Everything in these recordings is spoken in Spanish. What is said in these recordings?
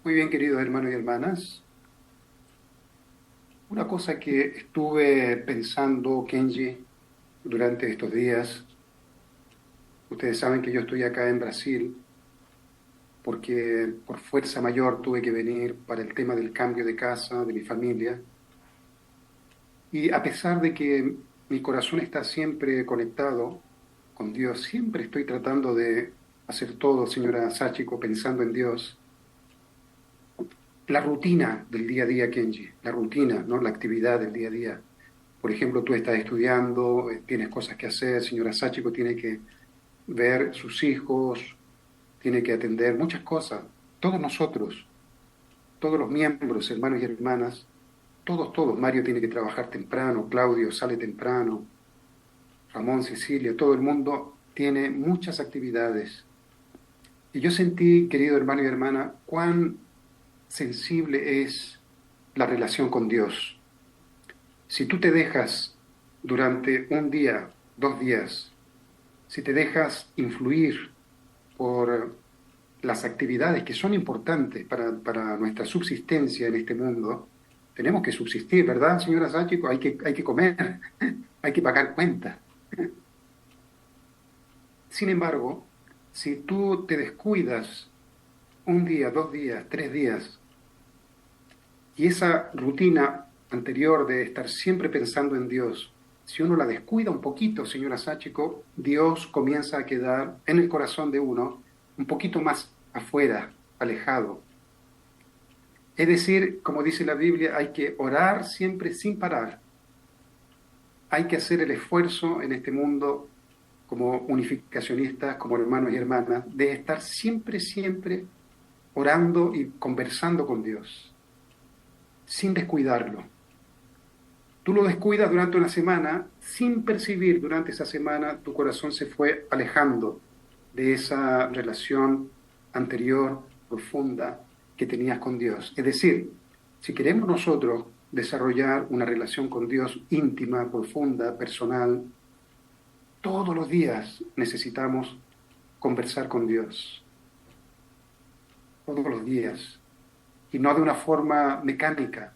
Muy bien, queridos hermanos y hermanas. Una cosa que estuve pensando, Kenji, durante estos días, ustedes saben que yo estoy acá en Brasil porque por fuerza mayor tuve que venir para el tema del cambio de casa, de mi familia. Y a pesar de que mi corazón está siempre conectado con Dios, siempre estoy tratando de hacer todo, señora Sachiko, pensando en Dios. La rutina del día a día, Kenji, la rutina, ¿no? La actividad del día a día. Por ejemplo, tú estás estudiando, tienes cosas que hacer, señora Sachiko tiene que ver sus hijos, tiene que atender muchas cosas. Todos nosotros, todos los miembros, hermanos y hermanas, todos. Mario tiene que trabajar temprano, Claudio sale temprano, Ramón, Cecilia, todo el mundo tiene muchas actividades. Y yo sentí, querido hermano y hermana, cuán sensible es la relación con Dios. Si tú te dejas durante un día, 2 días, si te dejas influir por las actividades que son importantes para nuestra subsistencia en este mundo, tenemos que subsistir, ¿verdad, señora Sáchico? Hay que comer, hay que pagar cuentas. Sin embargo, si tú te descuidas un día, 2 días, 3 días, y esa rutina anterior de estar siempre pensando en Dios, si uno la descuida un poquito, señora Sáchico, Dios comienza a quedar en el corazón de uno un poquito más afuera, alejado. Es decir, como dice la Biblia, hay que orar siempre sin parar. Hay que hacer el esfuerzo en este mundo como unificacionistas, como hermanos y hermanas, de estar siempre orando y conversando con Dios, sin descuidarlo. Tú lo descuidas durante una semana, sin percibir durante esa semana, tu corazón se fue alejando de esa relación anterior, profunda, que tenías con Dios. Es decir, si queremos nosotros desarrollar una relación con Dios íntima, profunda, personal, todos los días necesitamos conversar con Dios, todos los días, y no de una forma mecánica,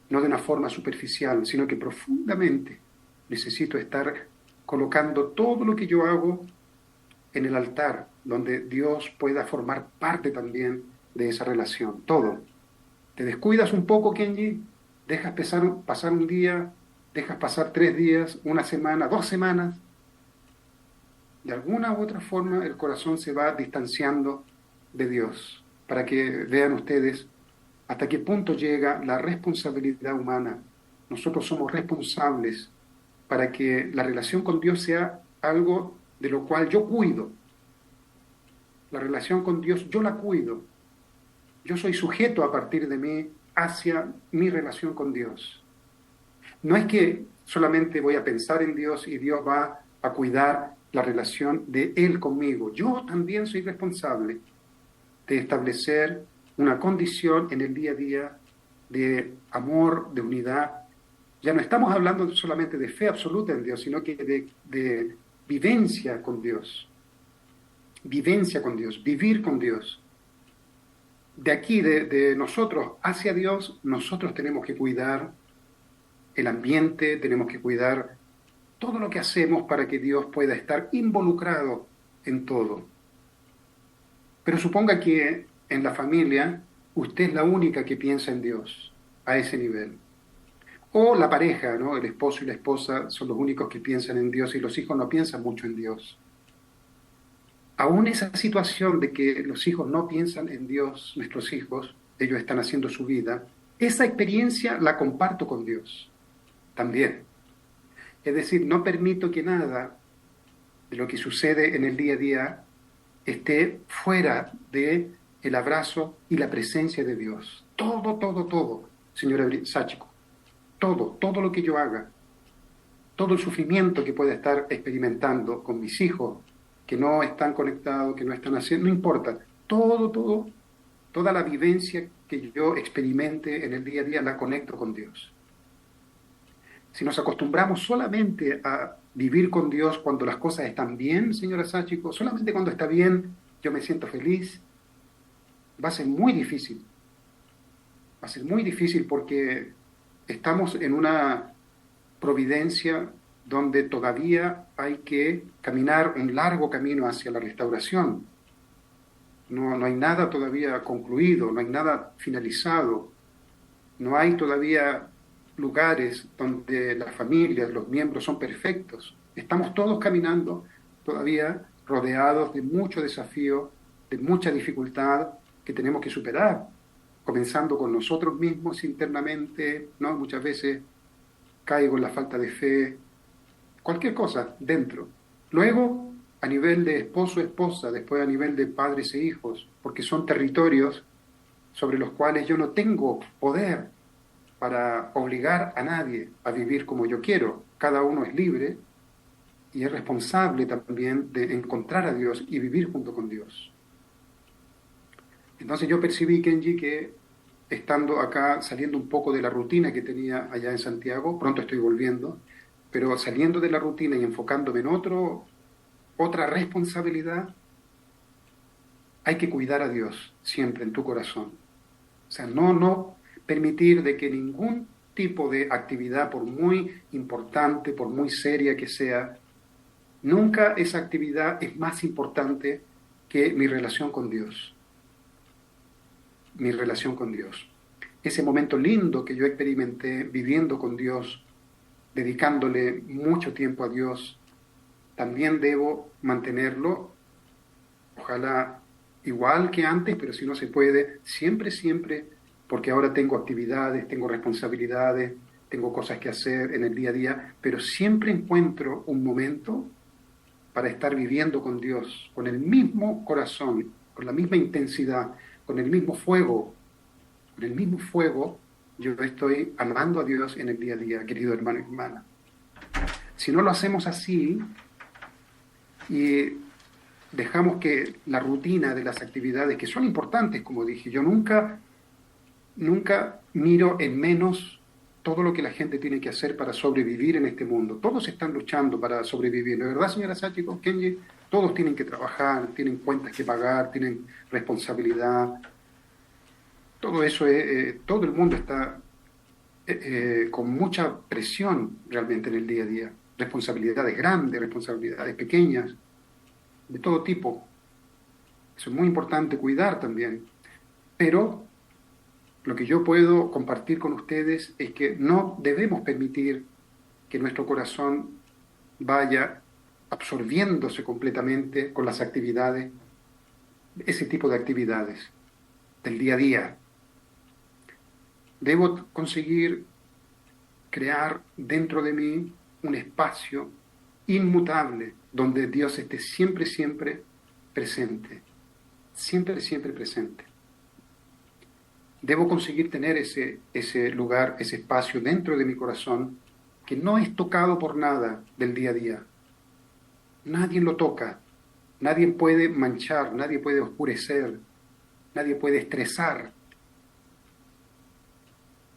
no de una forma superficial, sino que profundamente necesito estar colocando todo lo que yo hago en el altar, donde Dios pueda formar parte también de esa relación, todo. Te descuidas un poco, Kenji, dejas pasar un día, dejas pasar 3 días, una semana, 2 semanas, de alguna u otra forma el corazón se va distanciando de Dios, para que vean ustedes hasta qué punto llega la responsabilidad humana. Nosotros somos responsables para que la relación con Dios sea algo de lo cual yo cuido. La relación con Dios yo la cuido. Yo soy sujeto a partir de mí hacia mi relación con Dios. No es que solamente voy a pensar en Dios y Dios va a cuidar la relación de Él conmigo. Yo también soy responsable de establecer una condición en el día a día de amor, de unidad. Ya no estamos hablando solamente de fe absoluta en Dios, sino que de vivencia con Dios, vivir con Dios. De aquí, de nosotros hacia Dios, nosotros tenemos que cuidar el ambiente, tenemos que cuidar todo lo que hacemos para que Dios pueda estar involucrado en todo. Pero suponga que en la familia usted es la única que piensa en Dios a ese nivel. O la pareja, ¿no? El esposo y la esposa son los únicos que piensan en Dios y los hijos no piensan mucho en Dios. Aún esa situación de que los hijos no piensan en Dios, nuestros hijos, ellos están haciendo su vida, esa experiencia la comparto con Dios también. Es decir, no permito que nada de lo que sucede en el día a día esté fuera de el abrazo y la presencia de Dios. Todo, señora Sáchico, todo lo que yo haga, todo el sufrimiento que pueda estar experimentando con mis hijos, que no están conectados, que no están haciendo, no importa, toda la vivencia que yo experimente en el día a día la conecto con Dios. Si nos acostumbramos solamente a vivir con Dios cuando las cosas están bien, señora Sáchico, solamente cuando está bien yo me siento feliz, va a ser muy difícil Va a ser muy difícil porque estamos en una providencia donde todavía hay que caminar un largo camino hacia la restauración. No hay nada todavía concluido, no hay nada finalizado, no hay todavía lugares donde las familias, los miembros son perfectos. Estamos todos caminando todavía rodeados de mucho desafío, de mucha dificultad que tenemos que superar, comenzando con nosotros mismos internamente, ¿no? Muchas veces caigo en la falta de fe, cualquier cosa dentro. Luego, a nivel de esposo, esposa, después a nivel de padres e hijos, porque son territorios sobre los cuales yo no tengo poder para obligar a nadie a vivir como yo quiero. Cada uno es libre y es responsable también de encontrar a Dios y vivir junto con Dios. Entonces yo percibí, Kenji, que estando acá, saliendo un poco de la rutina que tenía allá en Santiago, pronto estoy volviendo, pero saliendo de la rutina y enfocándome en otra responsabilidad, hay que cuidar a Dios siempre en tu corazón. O sea, no permitir de que ningún tipo de actividad, por muy importante, por muy seria que sea, nunca esa actividad es más importante que mi relación con Dios. Mi relación con Dios. Ese momento lindo que yo experimenté viviendo con Dios, dedicándole mucho tiempo a Dios, también debo mantenerlo, ojalá igual que antes, pero si no se puede, siempre, siempre, porque ahora tengo actividades, tengo responsabilidades, tengo cosas que hacer en el día a día, pero siempre encuentro un momento para estar viviendo con Dios, con el mismo corazón, con la misma intensidad, con con el mismo fuego, yo estoy amando a Dios en el día a día, querido hermano y hermana. Si no lo hacemos así y dejamos que la rutina de las actividades, que son importantes, como dije, yo nunca miro en menos todo lo que la gente tiene que hacer para sobrevivir en este mundo. Todos están luchando para sobrevivir. ¿De verdad, señora Sachiko, Kenji? Todos tienen que trabajar, tienen cuentas que pagar, tienen responsabilidad. Todo eso, todo el mundo está con mucha presión realmente en el día a día. Responsabilidades grandes, responsabilidades pequeñas, de todo tipo. Eso es muy importante cuidar también. Pero lo que yo puedo compartir con ustedes es que no debemos permitir que nuestro corazón vaya absorbiéndose completamente con las actividades, ese tipo de actividades del día a día. Debo conseguir crear dentro de mí un espacio inmutable donde Dios esté siempre, siempre presente. Siempre, siempre presente. Debo conseguir tener ese lugar, ese espacio dentro de mi corazón que no es tocado por nada del día a día. Nadie lo toca, nadie puede manchar, nadie puede oscurecer, nadie puede estresar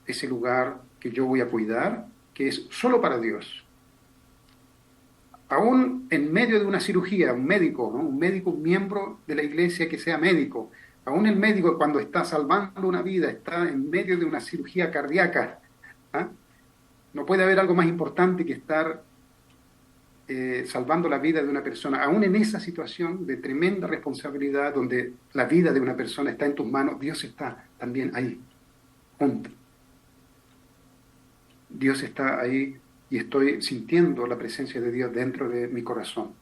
ese lugar que yo voy a cuidar, que es solo para Dios. Aún en medio de una cirugía, un médico, ¿no? Un médico, un miembro de la iglesia que sea médico, aún el médico cuando está salvando una vida, está en medio de una cirugía cardíaca, ¿ah? No puede haber algo más importante que estar salvando la vida de una persona. Aún en esa situación de tremenda responsabilidad, donde la vida de una persona está en tus manos, Dios está también ahí, junto. Dios está ahí y estoy sintiendo la presencia de Dios dentro de mi corazón.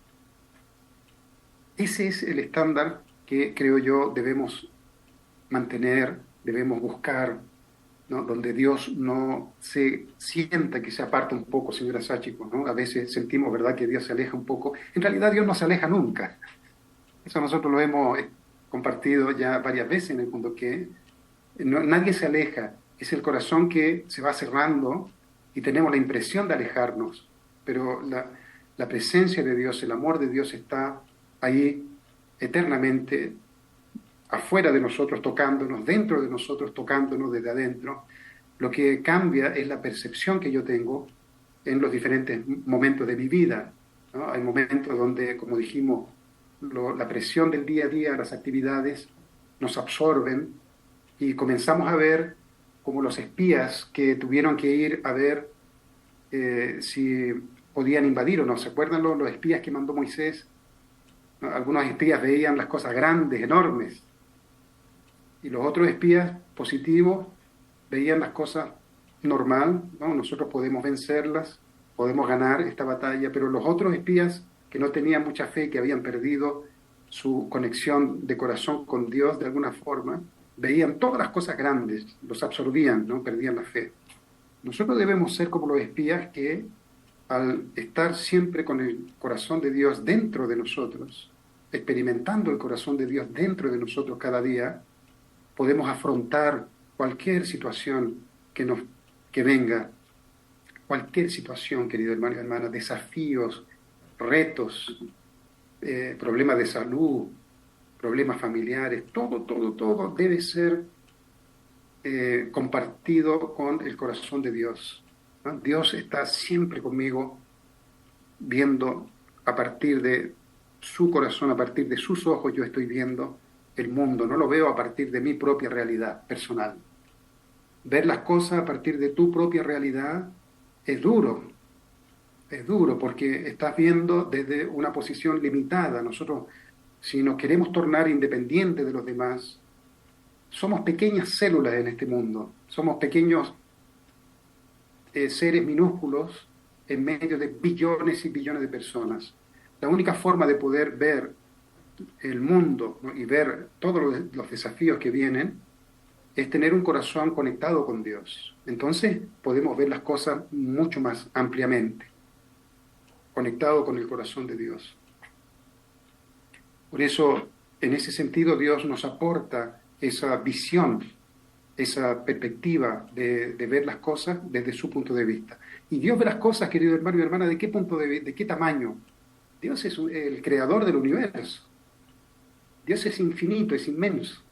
Ese es el estándar que creo yo debemos mantener, debemos buscar, ¿no? Donde Dios no se sienta que se aparta un poco, señora Sachiko, ¿no? A veces sentimos, ¿verdad?, que Dios se aleja un poco. En realidad Dios no se aleja nunca. Eso nosotros lo hemos compartido ya varias veces en el mundo, que nadie se aleja, es el corazón que se va cerrando y tenemos la impresión de alejarnos, pero la presencia de Dios, el amor de Dios está ahí eternamente, afuera de nosotros tocándonos, dentro de nosotros tocándonos desde adentro. Lo que cambia es la percepción que yo tengo en los diferentes momentos de mi vida, ¿no? Hay momentos donde, como dijimos, la presión del día a día, las actividades, nos absorben y comenzamos a ver como los espías que tuvieron que ir a ver si podían invadir o no. ¿Se acuerdan los espías que mandó Moisés? ¿No? Algunos espías veían las cosas grandes, enormes, y los otros espías positivos veían las cosas normal, ¿no? Nosotros podemos vencerlas, podemos ganar esta batalla, pero los otros espías que no tenían mucha fe, que habían perdido su conexión de corazón con Dios de alguna forma, veían todas las cosas grandes, los absorbían, ¿no? Perdían la fe. Nosotros debemos ser como los espías que al estar siempre con el corazón de Dios dentro de nosotros, experimentando el corazón de Dios dentro de nosotros cada día, podemos afrontar cualquier situación que venga, cualquier situación, querido hermano y hermana, desafíos, retos, problemas de salud, problemas familiares, todo debe ser compartido con el corazón de Dios, ¿no? Dios está siempre conmigo, viendo a partir de su corazón, a partir de sus ojos, yo estoy viendo el mundo, no lo veo a partir de mi propia realidad personal. Ver las cosas a partir de tu propia realidad es duro porque estás viendo desde una posición limitada. Nosotros, si nos queremos tornar independientes de los demás, somos pequeñas células en este mundo, somos pequeños seres minúsculos en medio de billones y billones de personas. La única forma de poder ver el mundo, ¿no? Y ver todos los desafíos que vienen es tener un corazón conectado con Dios. Entonces podemos ver las cosas mucho más ampliamente, conectado con el corazón de Dios. Por eso, en ese sentido, Dios nos aporta esa visión, esa perspectiva de ver las cosas desde su punto de vista. Y Dios ve las cosas, querido hermano y hermana, ¿de qué punto de qué tamaño? Dios es el creador del universo. Dios es infinito, es inmenso,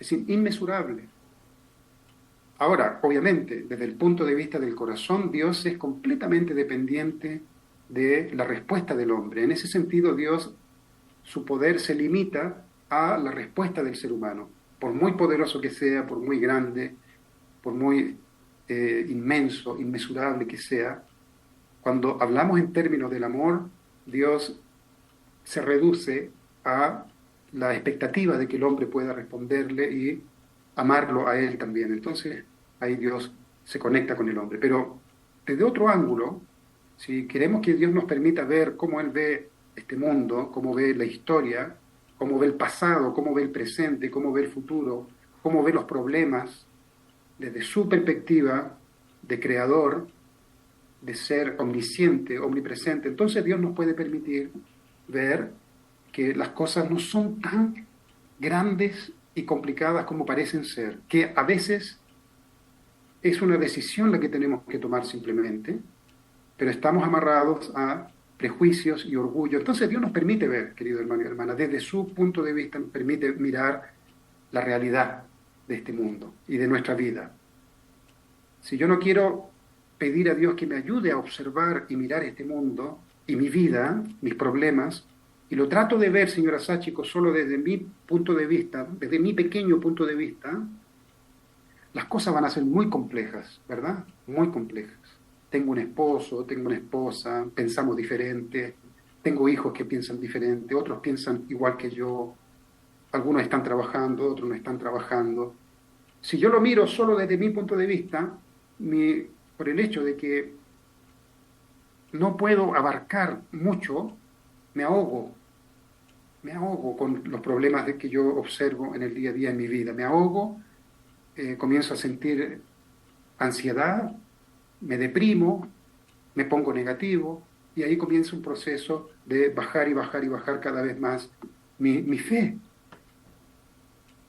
es inmesurable. Ahora, obviamente, desde el punto de vista del corazón, Dios es completamente dependiente de la respuesta del hombre. En ese sentido, Dios, su poder se limita a la respuesta del ser humano. Por muy poderoso que sea, por muy grande, por muy inmenso, inmesurable que sea, cuando hablamos en términos del amor, Dios se reduce a la expectativa de que el hombre pueda responderle y amarlo a él también. Entonces, ahí Dios se conecta con el hombre. Pero desde otro ángulo, si queremos que Dios nos permita ver cómo Él ve este mundo, cómo ve la historia, cómo ve el pasado, cómo ve el presente, cómo ve el futuro, cómo ve los problemas, desde su perspectiva de creador, de ser omnisciente, omnipresente, entonces Dios nos puede permitir ver que las cosas no son tan grandes y complicadas como parecen ser, que a veces es una decisión la que tenemos que tomar simplemente, pero estamos amarrados a prejuicios y orgullo. Entonces Dios nos permite ver, querido hermano y hermana, desde su punto de vista nos permite mirar la realidad de este mundo y de nuestra vida. Si yo no quiero pedir a Dios que me ayude a observar y mirar este mundo y mi vida, mis problemas, y lo trato de ver, señora Sáchico, solo desde mi punto de vista, desde mi pequeño punto de vista, las cosas van a ser muy complejas, ¿verdad? Muy complejas. Tengo un esposo, tengo una esposa, pensamos diferente, tengo hijos que piensan diferente, otros piensan igual que yo, algunos están trabajando, otros no están trabajando. Si yo lo miro solo desde mi punto de vista, por el hecho de que no puedo abarcar mucho, me ahogo con los problemas que yo observo en el día a día en mi vida, me ahogo, comienzo a sentir ansiedad, me deprimo, me pongo negativo, y ahí comienza un proceso de bajar y bajar y bajar cada vez más mi fe,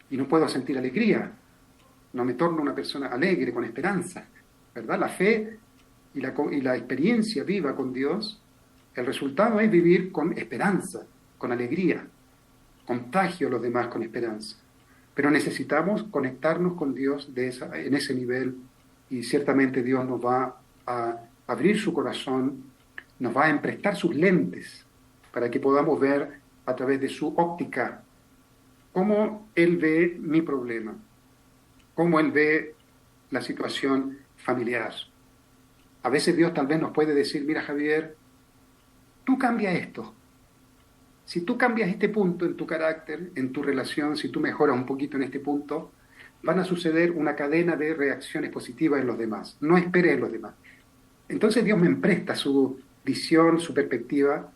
y no puedo sentir alegría, no me torno una persona alegre, con esperanza, ¿verdad? La fe y la experiencia viva con Dios, el resultado es vivir con esperanza, con alegría, contagio a los demás con esperanza. Pero necesitamos conectarnos con Dios en ese nivel, y ciertamente Dios nos va a abrir su corazón, nos va a emprestar sus lentes para que podamos ver a través de su óptica cómo Él ve mi problema, cómo Él ve la situación familiar. A veces Dios tal vez nos puede decir, mira Javier, tú cambia esto. Si tú cambias este punto en tu carácter, en tu relación, si tú mejoras un poquito en este punto, van a suceder una cadena de reacciones positivas en los demás. No esperes en los demás. Entonces Dios me empresta su visión, su perspectiva,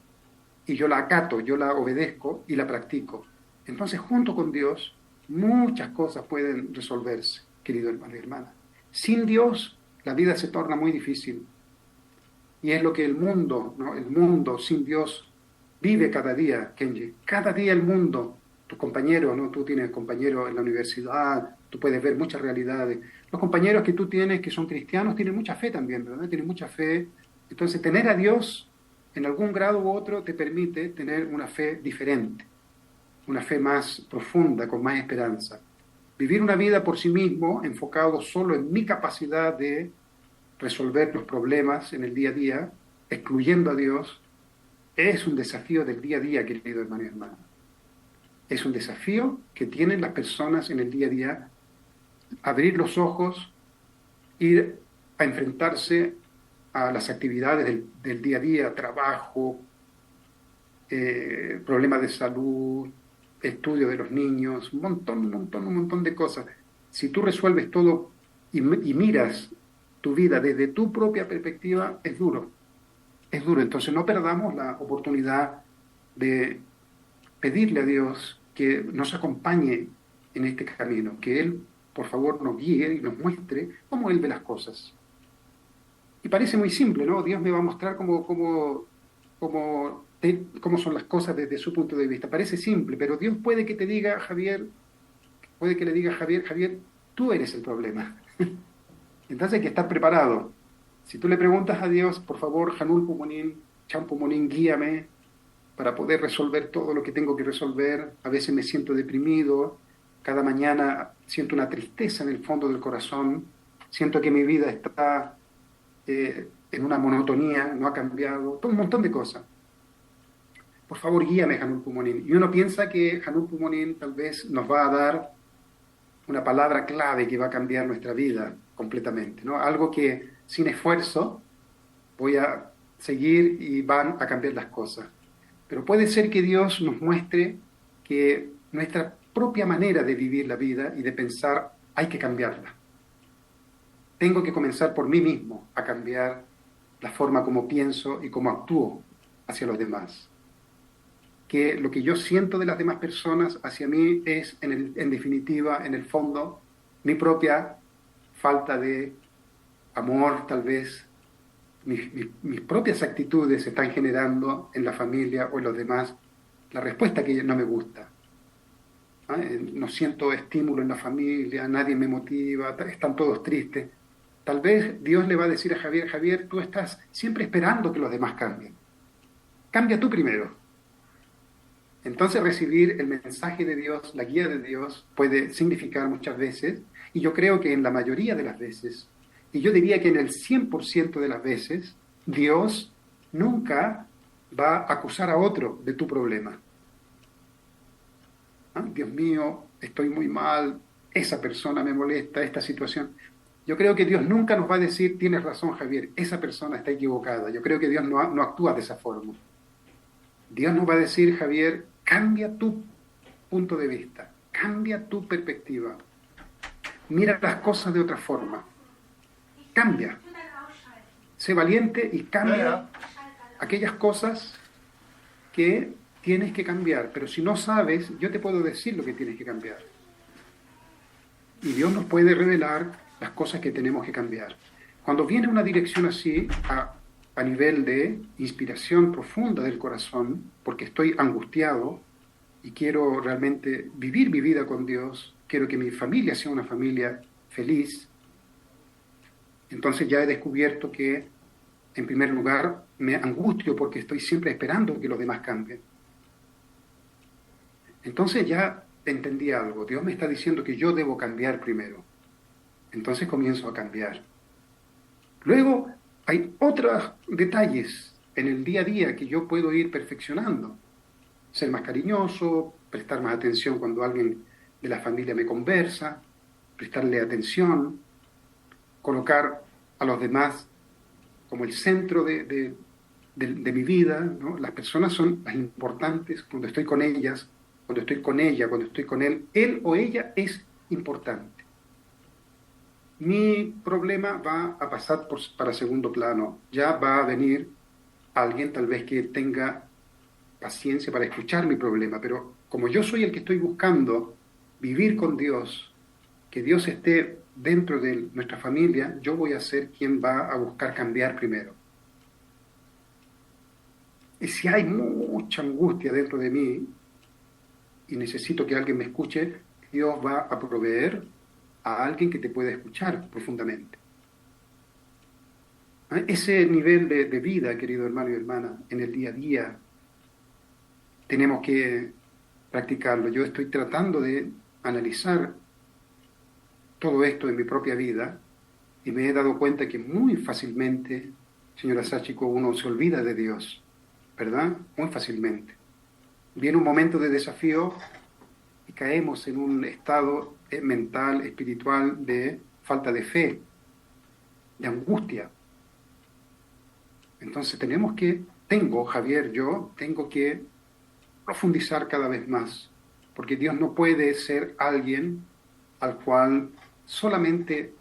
y yo la acato, yo la obedezco y la practico. Entonces, junto con Dios, muchas cosas pueden resolverse, querido hermano y hermana. Sin Dios, la vida se torna muy difícil. Y es lo que el mundo, ¿no? El mundo sin Dios vive cada día, Kenji. Cada día el mundo, tus compañeros, ¿no? Tú tienes compañeros en la universidad, tú puedes ver muchas realidades. Los compañeros que tú tienes que son cristianos tienen mucha fe también, ¿verdad? Tienen mucha fe. Entonces, tener a Dios en algún grado u otro te permite tener una fe diferente, una fe más profunda, con más esperanza. Vivir una vida por sí mismo, enfocado solo en mi capacidad de resolver los problemas en el día a día, excluyendo a Dios, es un desafío del día a día, querido hermano y hermana. Es un desafío que tienen las personas en el día a día, abrir los ojos, ir a enfrentarse a las actividades del día a día, trabajo, problemas de salud, estudio de los niños, un montón de cosas. Si tú resuelves todo y miras tu vida desde tu propia perspectiva, es duro, es duro. Entonces no perdamos la oportunidad de pedirle a Dios que nos acompañe en este camino, que Él, por favor, nos guíe y nos muestre cómo Él ve las cosas. Y parece muy simple, ¿no? Dios me va a mostrar cómo son las cosas desde su punto de vista. Parece simple, pero Dios puede que te diga, Javier, puede que le diga, Javier, Javier, tú eres el problema. Entonces hay que estar preparado. Si tú le preguntas a Dios, por favor, Hanul Pumonín, Champumonín, guíame para poder resolver todo lo que tengo que resolver. A veces me siento deprimido, cada mañana siento una tristeza en el fondo del corazón, siento que mi vida está en una monotonía, no ha cambiado, todo un montón de cosas. Por favor, guíame, Hanul Pumonín. Y uno piensa que Hanul Pumonín tal vez nos va a dar una palabra clave que va a cambiar nuestra vida completamente, ¿no? Algo que sin esfuerzo voy a seguir y van a cambiar las cosas. Pero puede ser que Dios nos muestre que nuestra propia manera de vivir la vida y de pensar hay que cambiarla. Tengo que comenzar por mí mismo a cambiar la forma como pienso y cómo actúo hacia los demás. Que lo que yo siento de las demás personas hacia mí es, en definitiva, en el fondo, mi propia falta de amor, tal vez. Mis propias actitudes están generando en la familia o en los demás la respuesta que no me gusta. No siento estímulo en la familia, nadie me motiva, están todos tristes. Tal vez Dios le va a decir a Javier, Javier, tú estás siempre esperando que los demás cambien. Cambia tú primero. Entonces recibir el mensaje de Dios, la guía de Dios, puede significar muchas veces, y yo creo que en la mayoría de las veces, y yo diría que en el 100% de las veces, Dios nunca va a acusar a otro de tu problema. Dios mío, estoy muy mal, esa persona me molesta, esta situación. Yo creo que Dios nunca nos va a decir, tienes razón, Javier, esa persona está equivocada. Yo creo que Dios no actúa de esa forma. Dios nos va a decir, Javier, cambia tu punto de vista, cambia tu perspectiva, mira las cosas de otra forma, cambia, sé valiente y cambia aquellas cosas que tienes que cambiar, pero si no sabes, yo te puedo decir lo que tienes que cambiar. Y Dios nos puede revelar las cosas que tenemos que cambiar. Cuando viene una dirección así, a nivel de inspiración profunda del corazón, porque estoy angustiado y quiero realmente vivir mi vida con Dios, quiero que mi familia sea una familia feliz, entonces ya he descubierto que, en primer lugar, me angustio porque estoy siempre esperando que los demás cambien. Entonces ya entendí algo, Dios me está diciendo que yo debo cambiar primero. Entonces comienzo a cambiar. Luego hay otros detalles en el día a día que yo puedo ir perfeccionando. Ser más cariñoso, prestar más atención cuando alguien de la familia me conversa, prestarle atención, colocar a los demás como el centro de mi vida, ¿no? Las personas son las importantes cuando estoy con ellas, cuando estoy con ella, cuando estoy con él o ella es importante. Mi problema va a pasar para segundo plano, ya va a venir alguien tal vez que tenga paciencia para escuchar mi problema, pero como yo soy el que estoy buscando vivir con Dios, que Dios esté dentro de nuestra familia, yo voy a ser quien va a buscar cambiar primero. Y si hay mucha angustia dentro de mí y necesito que alguien me escuche, Dios va a proveer a alguien que te pueda escuchar profundamente. Ese nivel de vida, querido hermano y hermana, en el día a día, tenemos que practicarlo. Yo estoy tratando de analizar todo esto en mi propia vida y me he dado cuenta que muy fácilmente, señora Sachiko, uno se olvida de Dios, ¿verdad? Muy fácilmente. Viene un momento de desafío y caemos en un estado mental, espiritual, de falta de fe, de angustia. Entonces Javier, yo tengo que profundizar cada vez más, porque Dios no puede ser alguien al cual solamente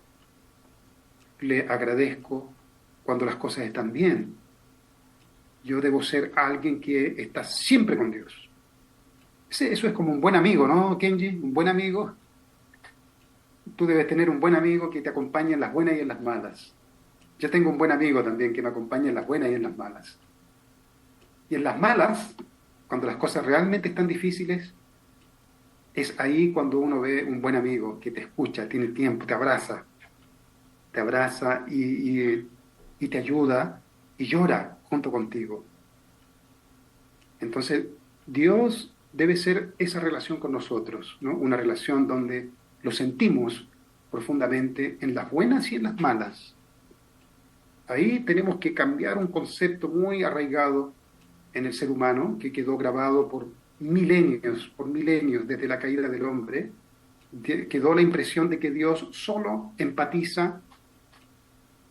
le agradezco cuando las cosas están bien. Yo debo ser alguien que está siempre con Dios. Eso es como un buen amigo, ¿no, Kenji? Un buen amigo. Tú debes tener un buen amigo que te acompañe en las buenas y en las malas. Yo tengo un buen amigo también que me acompaña en las buenas y en las malas. Y en las malas, cuando las cosas realmente están difíciles, es ahí cuando uno ve un buen amigo que te escucha, tiene tiempo, te abraza y te ayuda y llora junto contigo. Entonces, Dios debe ser esa relación con nosotros, ¿no? Una relación donde lo sentimos profundamente en las buenas y en las malas. Ahí tenemos que cambiar un concepto muy arraigado en el ser humano, que quedó grabado por milenios desde la caída del hombre. Quedó la impresión de que Dios solo empatiza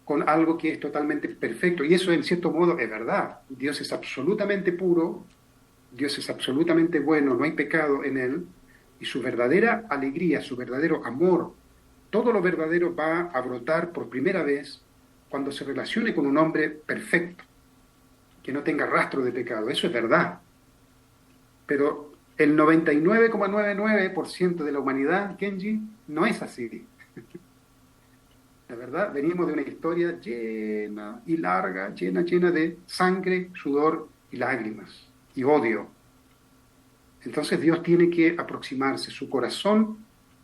con algo que es totalmente perfecto. Y eso en cierto modo es verdad. Dios es absolutamente puro, Dios es absolutamente bueno, no hay pecado en él. Y su verdadera alegría, su verdadero amor, todo lo verdadero va a brotar por primera vez cuando se relacione con un hombre perfecto, que no tenga rastro de pecado. Eso es verdad. Pero el 99,99% de la humanidad, Kenji, no es así. La verdad, venimos de una historia llena y larga, llena de sangre, sudor y lágrimas y odio. Entonces Dios tiene que aproximarse, su corazón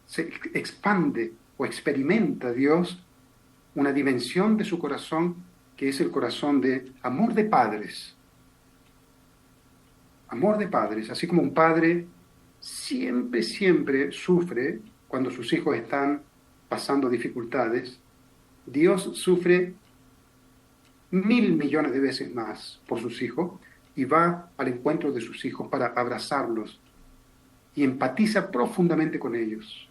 se expande o experimenta Dios una dimensión de su corazón que es el corazón de amor de padres. Amor de padres, así como un padre siempre sufre cuando sus hijos están pasando dificultades, Dios sufre 1.000 millones de veces más por sus hijos y va al encuentro de sus hijos para abrazarlos y empatiza profundamente con ellos.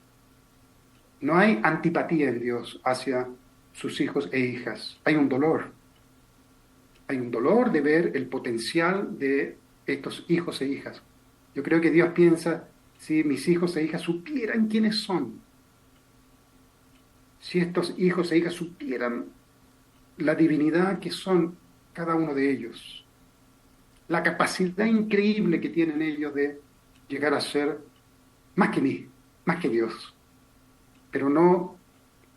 No hay antipatía en Dios hacia sus hijos e hijas. Hay un dolor. Hay un dolor de ver el potencial de estos hijos e hijas. Yo creo que Dios piensa, si mis hijos e hijas supieran quiénes son, si estos hijos e hijas supieran la divinidad que son cada uno de ellos, la capacidad increíble que tienen ellos de llegar a ser más que mí, más que Dios, pero no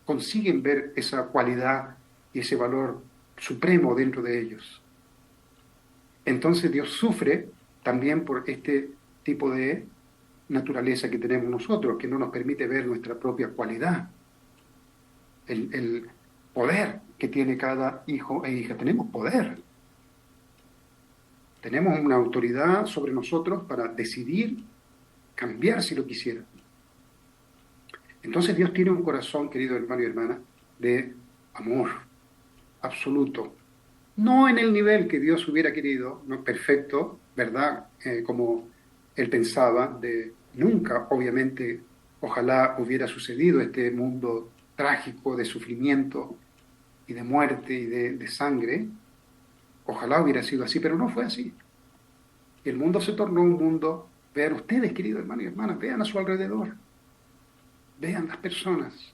consiguen ver esa cualidad y ese valor supremo dentro de ellos. Entonces Dios sufre también por este tipo de naturaleza que tenemos nosotros, que no nos permite ver nuestra propia cualidad, el poder que tiene cada hijo e hija. Tenemos poder, tenemos una autoridad sobre nosotros para decidir cambiar si lo quisiera. Entonces Dios tiene un corazón, querido hermano y hermana, de amor absoluto. No en el nivel que Dios hubiera querido, no perfecto, ¿verdad? Como él pensaba, de nunca, obviamente, ojalá hubiera sucedido este mundo trágico de sufrimiento y de muerte y de sangre. Ojalá hubiera sido así, pero no fue así. Y el mundo se tornó un mundo, vean ustedes, queridos hermanos y hermanas, vean a su alrededor, vean las personas,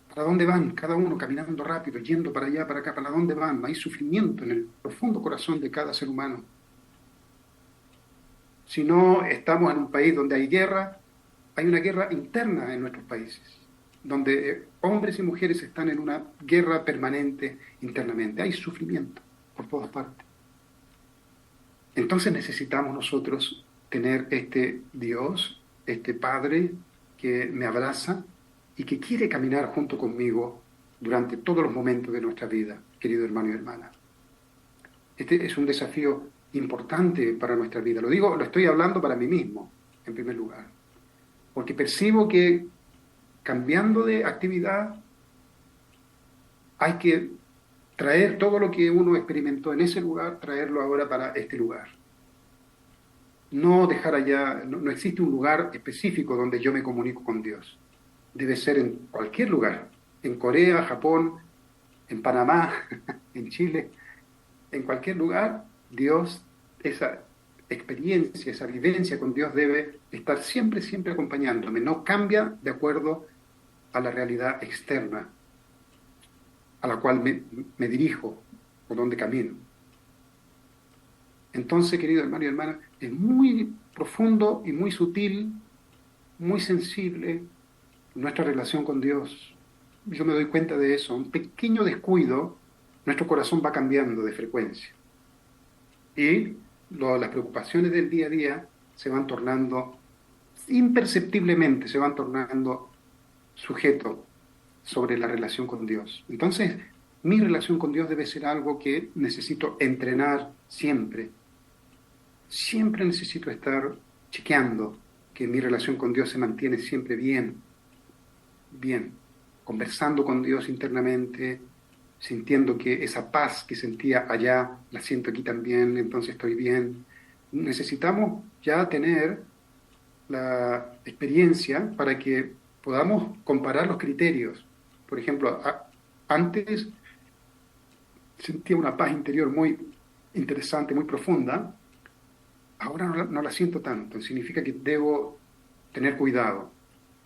para dónde van, cada uno caminando rápido, yendo para allá, para acá, para dónde van. Hay sufrimiento en el profundo corazón de cada ser humano. Si no estamos en un país donde hay guerra, hay una guerra interna en nuestros países, donde hombres y mujeres están en una guerra permanente internamente. Hay sufrimiento por todas partes. Entonces necesitamos nosotros tener este Dios, este Padre que me abraza y que quiere caminar junto conmigo durante todos los momentos de nuestra vida, querido hermano y hermana. Este es un desafío importante para nuestra vida. Lo digo, lo estoy hablando para mí mismo, en primer lugar, porque percibo que cambiando de actividad hay que traer todo lo que uno experimentó en ese lugar, traerlo ahora para este lugar. No dejar allá, no existe un lugar específico donde yo me comunico con Dios. Debe ser en cualquier lugar, en Corea, Japón, en Panamá, en Chile, en cualquier lugar, Dios, esa experiencia, esa vivencia con Dios debe estar siempre, siempre acompañándome. No cambia de acuerdo a la realidad externa a la cual me dirijo o donde camino. Entonces, querido hermano y hermana, es muy profundo y muy sutil, muy sensible nuestra relación con Dios. Yo me doy cuenta de eso. Un pequeño descuido, nuestro corazón va cambiando de frecuencia. Y las preocupaciones del día a día se van tornando, imperceptiblemente, se van tornando sujetos sobre la relación con Dios. Entonces, mi relación con Dios debe ser algo que necesito entrenar siempre. Siempre necesito estar chequeando que mi relación con Dios se mantiene siempre bien, bien, conversando con Dios internamente, sintiendo que esa paz que sentía allá la siento aquí también, entonces estoy bien. Necesitamos ya tener la experiencia para que podamos comparar los criterios. Por ejemplo, antes sentía una paz interior muy interesante, muy profunda, ahora no la siento tanto, significa que debo tener cuidado,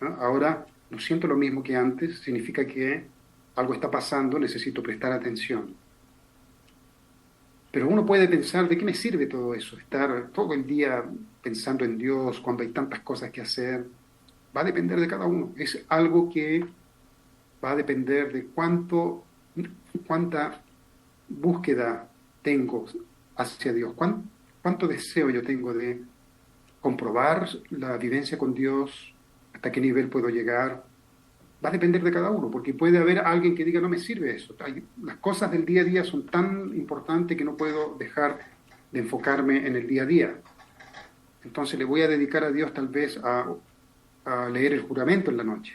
¿no? Ahora no siento lo mismo que antes, significa que algo está pasando, necesito prestar atención. Pero uno puede pensar, ¿de qué me sirve todo eso? Estar todo el día pensando en Dios cuando hay tantas cosas que hacer. Va a depender de cada uno. Es algo que va a depender de cuánta búsqueda tengo hacia Dios, cuánto deseo yo tengo de comprobar la vivencia con Dios, hasta qué nivel puedo llegar. Va a depender de cada uno, porque puede haber alguien que diga, no me sirve eso. Las cosas del día a día son tan importantes que no puedo dejar de enfocarme en el día a día. Entonces le voy a dedicar a Dios tal vez a leer el juramento en la noche.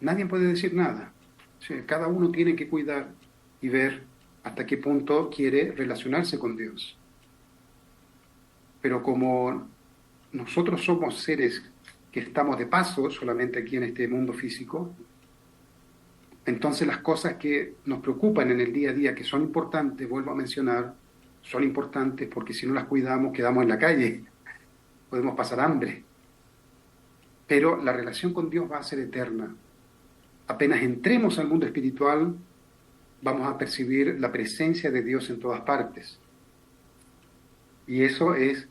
Nadie puede decir nada. O sea, cada uno tiene que cuidar y ver hasta qué punto quiere relacionarse con Dios. Pero como nosotros somos seres que estamos de paso solamente aquí en este mundo físico, entonces las cosas que nos preocupan en el día a día, que son importantes, vuelvo a mencionar, son importantes porque si no las cuidamos quedamos en la calle, podemos pasar hambre. Pero la relación con Dios va a ser eterna. Apenas entremos al mundo espiritual, vamos a percibir la presencia de Dios en todas partes. Y eso es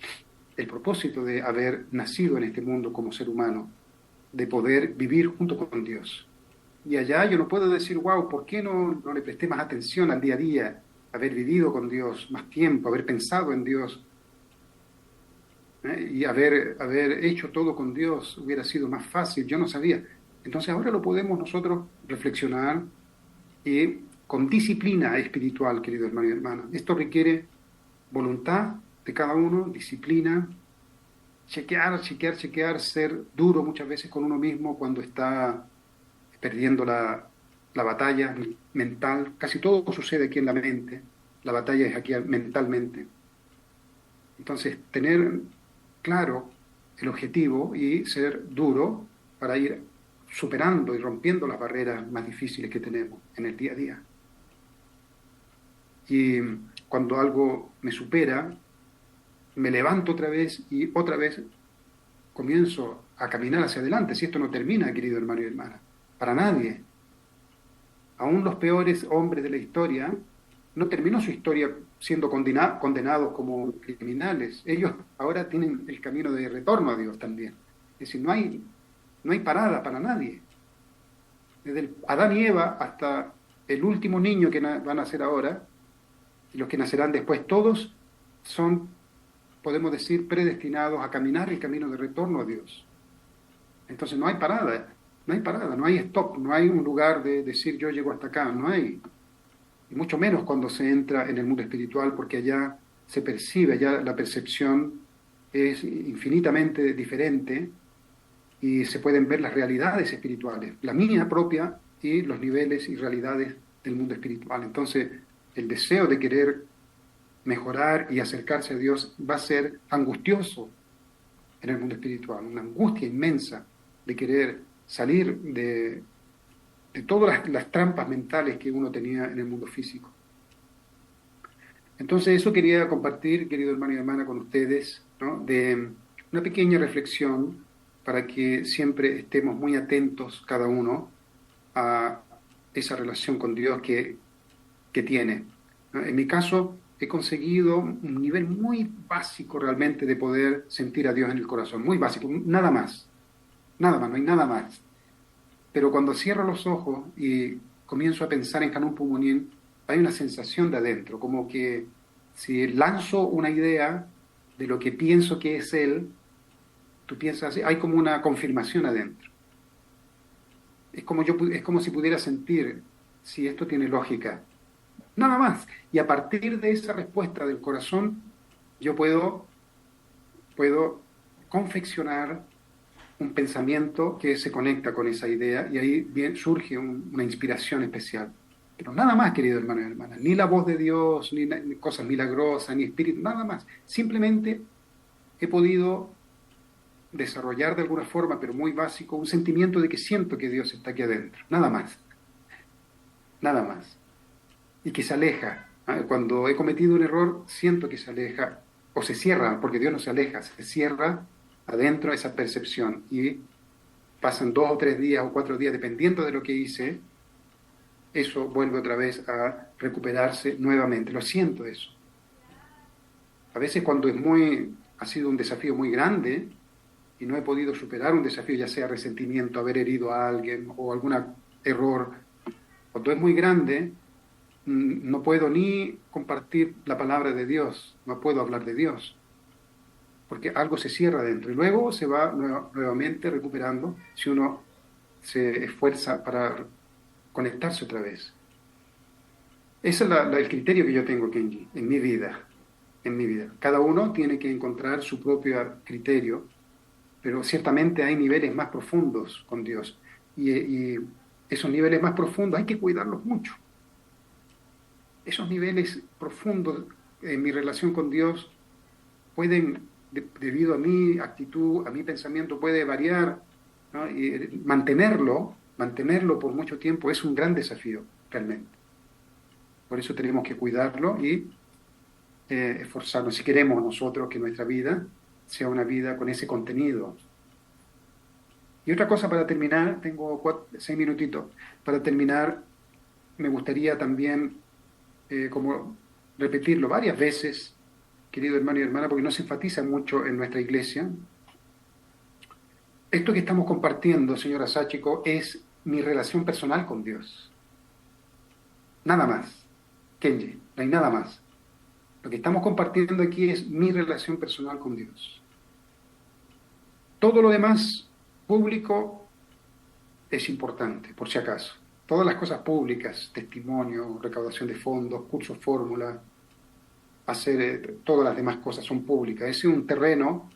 el propósito de haber nacido en este mundo como ser humano, de poder vivir junto con Dios. Y allá yo no puedo decir, wow, ¿por qué no le presté más atención al día a día? Haber vivido con Dios más tiempo, haber pensado en Dios, y haber hecho todo con Dios hubiera sido más fácil, yo no sabía. Entonces ahora lo podemos nosotros reflexionar y con disciplina espiritual, querido hermano y hermana. Esto requiere voluntad de cada uno, disciplina, chequear, ser duro muchas veces con uno mismo cuando está perdiendo la batalla mental. Casi todo sucede aquí en la mente, la batalla es aquí mentalmente. Entonces, tener claro el objetivo y ser duro para ir superando y rompiendo las barreras más difíciles que tenemos en el día a día. Y cuando algo me supera, me levanto otra vez y otra vez comienzo a caminar hacia adelante. Si esto no termina, querido hermano y hermana, para nadie. Aún los peores hombres de la historia, no terminó su historia siendo condenados como criminales. Ellos ahora tienen el camino de retorno a Dios también. Es decir, no hay parada para nadie. Desde Adán y Eva hasta el último niño que va a nacer ahora, y los que nacerán después, todos son, podemos decir, predestinados a caminar el camino de retorno a Dios. Entonces no hay parada, no hay stop, no hay un lugar de decir yo llego hasta acá, no hay. Y mucho menos cuando se entra en el mundo espiritual, porque allá se percibe, allá la percepción es infinitamente diferente y se pueden ver las realidades espirituales, la mía propia y los niveles y realidades del mundo espiritual. Entonces, el deseo de querer mejorar y acercarse a Dios va a ser angustioso en el mundo espiritual, una angustia inmensa de querer salir de todas las trampas mentales que uno tenía en el mundo físico. Entonces eso quería compartir, querido hermano y hermana, con ustedes, ¿no? De una pequeña reflexión para que siempre estemos muy atentos cada uno a esa relación con Dios que tiene, ¿no? En mi caso, he conseguido un nivel muy básico realmente de poder sentir a Dios en el corazón, muy básico, nada más, no hay nada más. Pero cuando cierro los ojos y comienzo a pensar en Canún Pumunín, hay una sensación de adentro, como que si lanzo una idea de lo que pienso que es Él, tú piensas así, hay como una confirmación adentro. Es como si pudiera sentir si esto tiene lógica. Nada más. Y a partir de esa respuesta del corazón, yo puedo confeccionar un pensamiento que se conecta con esa idea y ahí surge una inspiración especial. Pero nada más, querido hermano y hermana, ni la voz de Dios, ni cosas milagrosas, ni espíritu, nada más. Simplemente he podido desarrollar de alguna forma, pero muy básico, un sentimiento de que siento que Dios está aquí adentro. Nada más, nada más. Y que se aleja. Cuando he cometido un error, siento que se aleja, o se cierra, porque Dios no se aleja, se cierra adentro esa percepción y pasan 2 o 3 días o 4 días, dependiendo de lo que hice, eso vuelve otra vez a recuperarse nuevamente. Lo siento eso. A veces cuando ha sido un desafío muy grande y no he podido superar un desafío, ya sea resentimiento, haber herido a alguien o algún error, cuando es muy grande, no puedo ni compartir la palabra de Dios, no puedo hablar de Dios, porque algo se cierra dentro y luego se va nuevamente recuperando si uno se esfuerza para conectarse otra vez. Ese es el criterio que yo tengo, Kenji, en mi vida, en mi vida. Cada uno tiene que encontrar su propio criterio, pero ciertamente hay niveles más profundos con Dios y esos niveles más profundos hay que cuidarlos mucho. Esos niveles profundos en mi relación con Dios pueden, debido a mi actitud, a mi pensamiento, puede variar, ¿no? Y mantenerlo por mucho tiempo es un gran desafío, realmente. Por eso tenemos que cuidarlo y esforzarnos, si queremos nosotros que nuestra vida sea una vida con ese contenido. Y otra cosa para terminar, tengo 6 minutitos, para terminar me gustaría también como repetirlo varias veces, querido hermano y hermana, porque no se enfatiza mucho en nuestra iglesia. Esto que estamos compartiendo, señora Sáchico, es mi relación personal con Dios. Nada más. Kenji, no hay nada más. Lo que estamos compartiendo aquí es mi relación personal con Dios. Todo lo demás público es importante, por si acaso. Todas las cosas públicas, testimonio, recaudación de fondos, cursos, fórmula, hacer todas las demás cosas son públicas. Ese es un terreno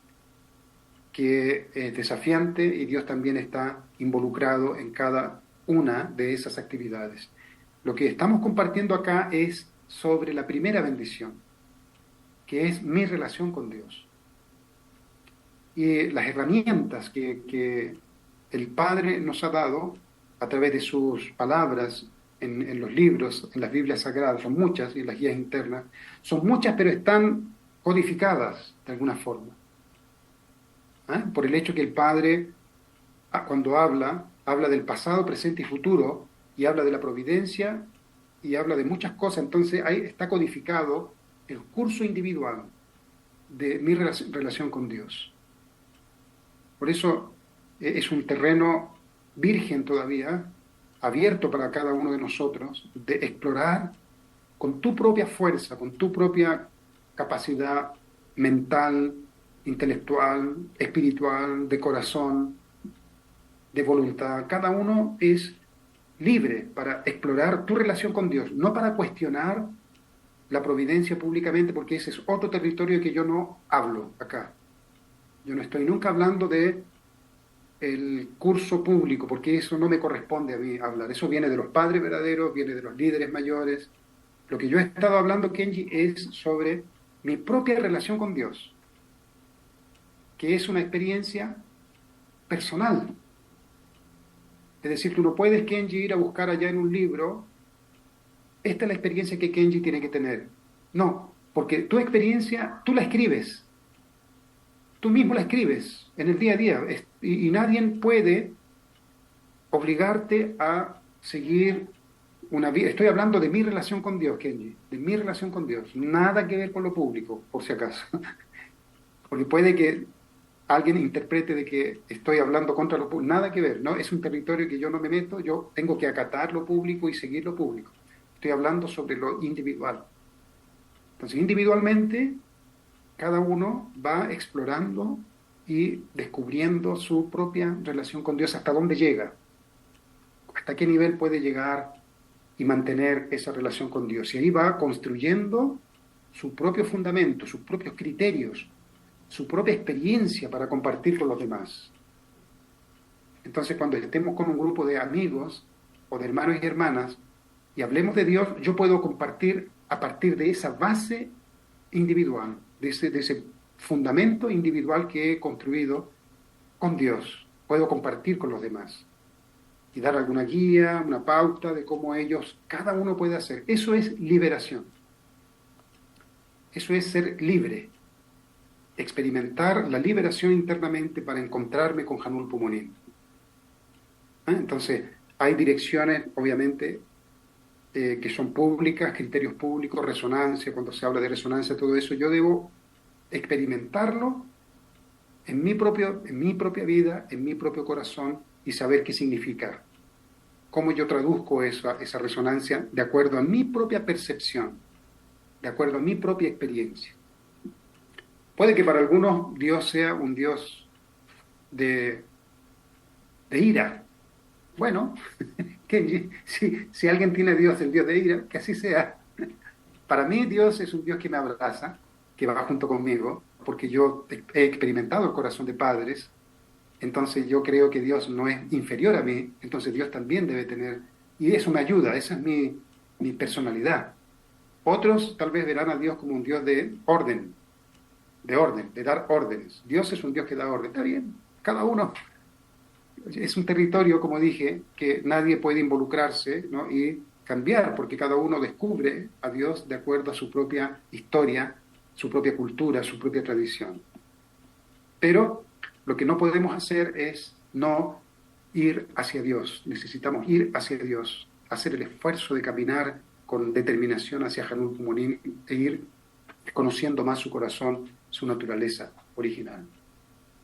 que es desafiante y Dios también está involucrado en cada una de esas actividades. Lo que estamos compartiendo acá es sobre la primera bendición, que es mi relación con Dios. Y las herramientas que el Padre nos ha dado a través de sus palabras en los libros, en las Biblias sagradas, son muchas, y en las guías internas, son muchas, pero están codificadas de alguna forma. ¿Ah? Por el hecho que el Padre, cuando habla del pasado, presente y futuro, y habla de la providencia, y habla de muchas cosas, entonces ahí está codificado el curso individual de mi relación con Dios. Por eso es un terreno virgen todavía, abierto para cada uno de nosotros, de explorar con tu propia fuerza, con tu propia capacidad mental, intelectual, espiritual, de corazón, de voluntad. Cada uno es libre para explorar tu relación con Dios, no para cuestionar la providencia públicamente, porque ese es otro territorio que yo no hablo acá. Yo no estoy nunca hablando de el curso público, porque eso no me corresponde a mí hablar. Eso viene de los padres verdaderos, viene de los líderes mayores. Lo que yo he estado hablando, Kenji, es sobre mi propia relación con Dios, que es una experiencia personal. Es decir, tú no puedes, Kenji, ir a buscar allá en un libro, esta es la experiencia que Kenji tiene que tener. No, porque tu experiencia, tú la escribes. Tú mismo la escribes en el día a día y nadie puede obligarte a seguir una vida. Estoy hablando de mi relación con Dios, Kenji, de mi relación con Dios. Nada que ver con lo público, por si acaso. Porque puede que alguien interprete de que estoy hablando contra lo público. Nada que ver, ¿no? Es un territorio que yo no me meto, yo tengo que acatar lo público y seguir lo público. Estoy hablando sobre lo individual. Entonces, individualmente, cada uno va explorando y descubriendo su propia relación con Dios, hasta dónde llega, hasta qué nivel puede llegar y mantener esa relación con Dios. Y ahí va construyendo su propio fundamento, sus propios criterios, su propia experiencia para compartir con los demás. Entonces, cuando estemos con un grupo de amigos o de hermanos y hermanas y hablemos de Dios, yo puedo compartir a partir de esa base individual, de ese fundamento individual que he construido con Dios. Puedo compartir con los demás y dar alguna guía, una pauta de cómo ellos, cada uno puede hacer. Eso es liberación. Eso es ser libre. Experimentar la liberación internamente para encontrarme con Hanul Pumunim. Entonces, hay direcciones, obviamente, que son públicas, criterios públicos, resonancia, cuando se habla de resonancia, todo eso, yo debo experimentarlo en mi propia vida, en mi propio corazón y saber qué significa. Cómo yo traduzco esa resonancia de acuerdo a mi propia percepción, de acuerdo a mi propia experiencia. Puede que para algunos Dios sea un Dios de ira. Bueno, que si alguien tiene Dios, el Dios de ira, que así sea. Para mí Dios es un Dios que me abraza, que va junto conmigo, porque yo he experimentado el corazón de padres, entonces yo creo que Dios no es inferior a mí, entonces Dios también debe tener, y eso me ayuda, esa es mi personalidad. Otros tal vez verán a Dios como un Dios de orden, de dar órdenes. Dios es un Dios que da orden, está bien, cada uno. Es un territorio, como dije, que nadie puede involucrarse, ¿no? Y cambiar, porque cada uno descubre a Dios de acuerdo a su propia historia, su propia cultura, su propia tradición. Pero lo que no podemos hacer es no ir hacia Dios. Necesitamos ir hacia Dios, hacer el esfuerzo de caminar con determinación hacia Hanul Pumunim e ir conociendo más su corazón, su naturaleza original.